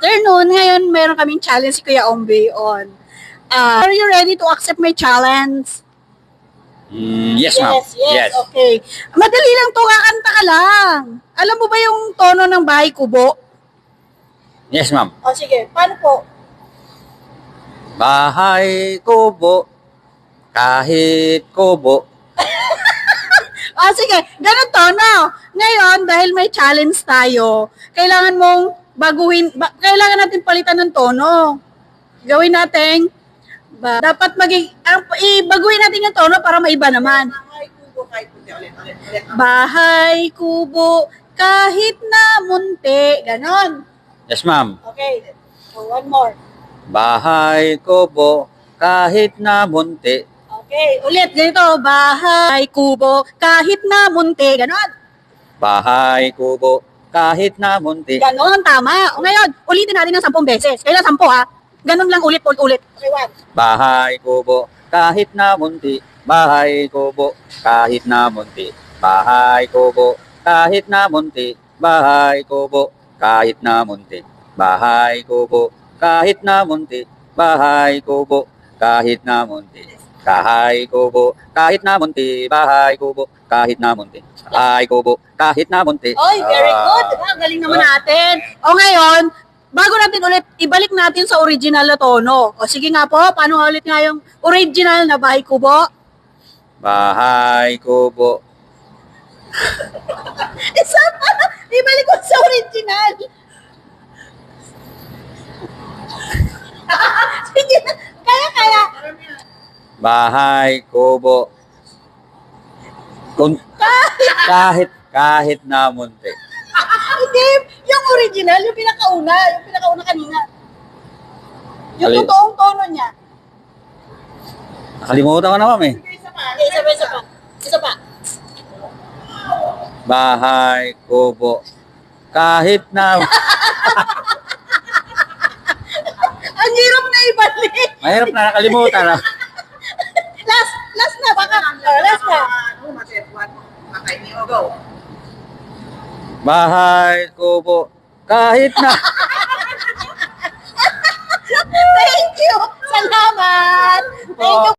afternoon. Ngayon, meron kaming challenge si Kuya Ombe on. Are you ready to accept my challenge? Yes, ma'am. Yes. Okay. Madali lang to, kakanta ka lang. Alam mo ba yung tono ng Bahay Kubo? Yes, ma'am. O sige, paano po? Bahay kubo, kahit kubo. Sige, ganun tono. Ngayon, dahil may challenge tayo, kailangan mong kailangan natin palitan ng tono. Gawin natin, dapat baguhin natin yung tono para maiba naman. Bahay kubo, kahit na munti. Ganon. Yes, ma'am. Okay. So, one more. Bahay kubo, kahit na munti. Okay, ulit. Ganito. Bahay kubo, kahit na munti. Ganon. Bahay kubo, kahit na munti. Ganon, tama. O ngayon, ulitin natin ng 10 beses. Kailan 10 ha? Ganon lang ulit. Okay, one. Bahay kubo, kahit na munti. Bahay kubo, kahit na munti. Bahay kubo, kahit na munti. Bahay kubo, kahit na munti. Bahay kubo, kahit na munti. Bahay kubo, kahit na munti. Bahay kubo, kahit na munti. Bahay kubo, kahit na munti. Bahay kubo, kahit na munti. Oy, very good. Ang galing naman natin. O ngayon, bago natin ulit, ibalik natin sa original na tono. O sige nga po, paano ulit nga yung original na Bahay Kubo? Bahay kubo. Isa pa, ibalik ko sa original. Sige, kaya. Bahay kubo. Kahit na munti. Hindi, yung original, yung pinakauna kanina. Yung Ali- totoong tono niya. Nakalimutan ko na, ma'am eh. Isa pa. Bahay kubo. Kahit na... Ang hirap na ibalik. Mahirap na, nakalimutan na. Last na, baka. Last na. Bahay kubo. Kahit na... Thank you. Salamat. Thank you.